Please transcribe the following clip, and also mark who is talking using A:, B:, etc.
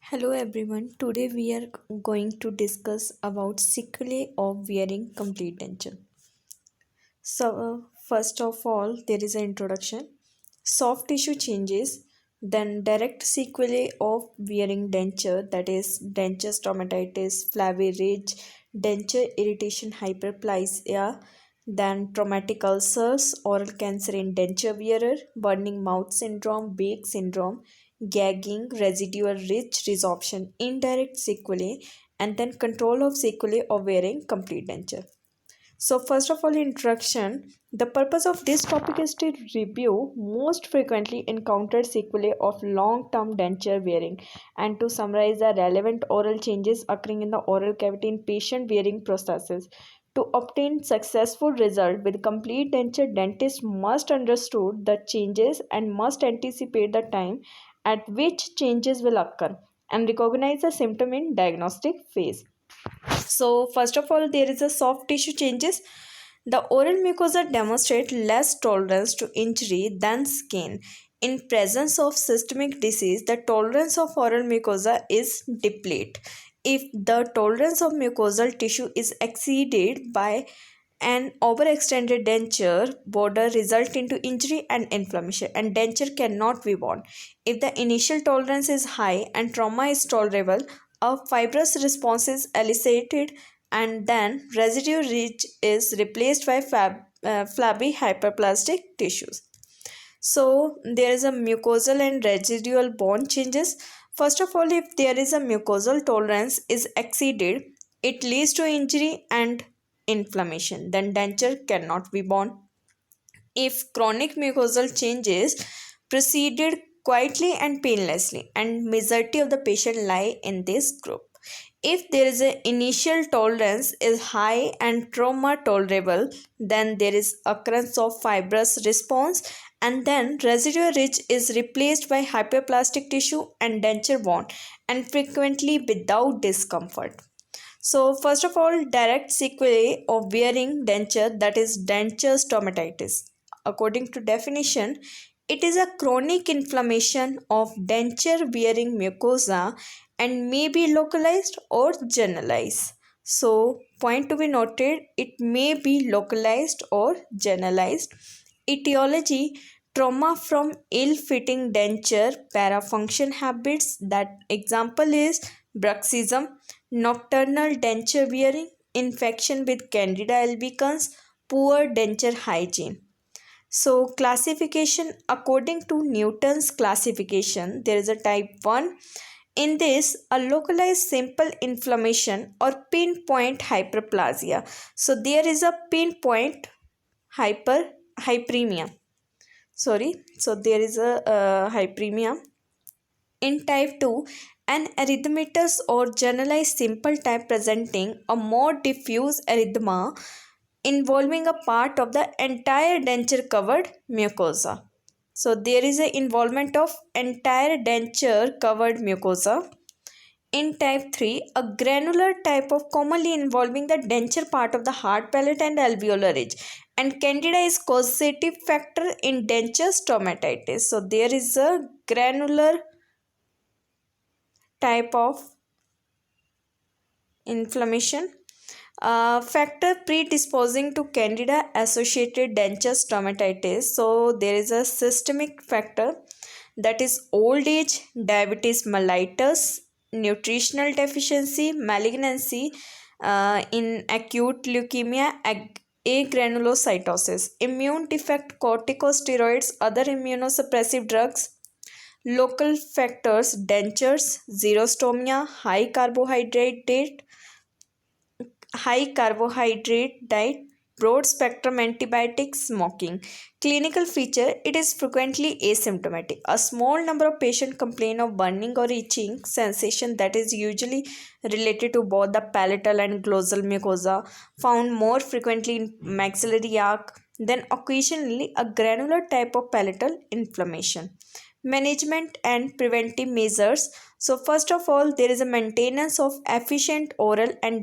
A: Hello everyone. Today we are going to discuss about sequelae of wearing complete denture. First of all, there is an introduction. Soft tissue changes, then direct sequelae of wearing denture, that is denture stomatitis, flavi ridge, denture irritation hyperplasia, then traumatic ulcers, oral cancer in denture wearer, burning mouth syndrome, Beck syndrome, gagging, residual ridge resorption, indirect sequelae, and then control of sequelae of wearing complete denture. So first of all, introduction. The purpose of this topic is to review most frequently encountered sequelae of long-term denture wearing and to summarize the relevant oral changes occurring in the oral cavity in patient wearing processes. To obtain successful result with complete denture, dentist must understood the changes and must anticipate the time at which changes will occur and recognize the symptom in diagnostic phase. So first of all, there is a soft tissue changes. The oral mucosa demonstrate less tolerance to injury than skin. In presence of systemic disease, the tolerance of oral mucosa is deplete. If the tolerance of mucosal tissue is exceeded by an overextended denture border result into injury and inflammation, and denture cannot be worn. If the initial tolerance is high and trauma is tolerable, a fibrous response is elicited and then residue ridge is replaced by flabby hyperplastic tissues. So there is a mucosal and residual bone changes. First of all, if there is a mucosal tolerance is exceeded, it leads to injury and inflammation. Then denture cannot be borne. If chronic mucosal changes proceeded quietly and painlessly, and majority of the patient lie in this group. If there is an initial tolerance is high and trauma tolerable, then there is occurrence of fibrous response and then residual ridge is replaced by hyperplastic tissue and denture bond and frequently without discomfort. So first of all, direct sequelae of wearing denture, that is denture stomatitis. According to definition, it is a chronic inflammation of denture wearing mucosa and may be localized or generalized. So point to be noted, it may be localized or generalized. Etiology: trauma from ill-fitting denture, parafunction habits, that example is bruxism, nocturnal denture wearing, infection with Candida albicans, poor denture hygiene. So classification: according to Newton's classification, there is a type 1. In this, a localized simple inflammation or pinpoint hyperplasia. So there is a pinpoint hyperemia. So there is a hyperemia. In type 2, an erythematous or generalized simple type presenting a more diffuse erythema involving a part of the entire denture covered mucosa. So there is an involvement of entire denture covered mucosa. In type 3, a granular type of commonly involving the denture part of the hard palate and alveolar ridge, and Candida is causative factor in denture stomatitis. So there is a granular type of inflammation. Factor predisposing to Candida associated denture stomatitis. So there is a systemic factor, that is old age, diabetes mellitus, nutritional deficiency, malignancy in acute leukemia, agranulocytosis, immune defect, corticosteroids, other immunosuppressive drugs. Local factors: dentures, xerostomia, high carbohydrate diet, broad spectrum antibiotics, smoking. Clinical feature: it is frequently asymptomatic. A small number of patients complain of burning or itching sensation that is usually related to both the palatal and glossal mucosa, found more frequently in maxillary arc, then occasionally a granular type of palatal inflammation. Management and preventive measures. So first of all, there is a maintenance of efficient oral and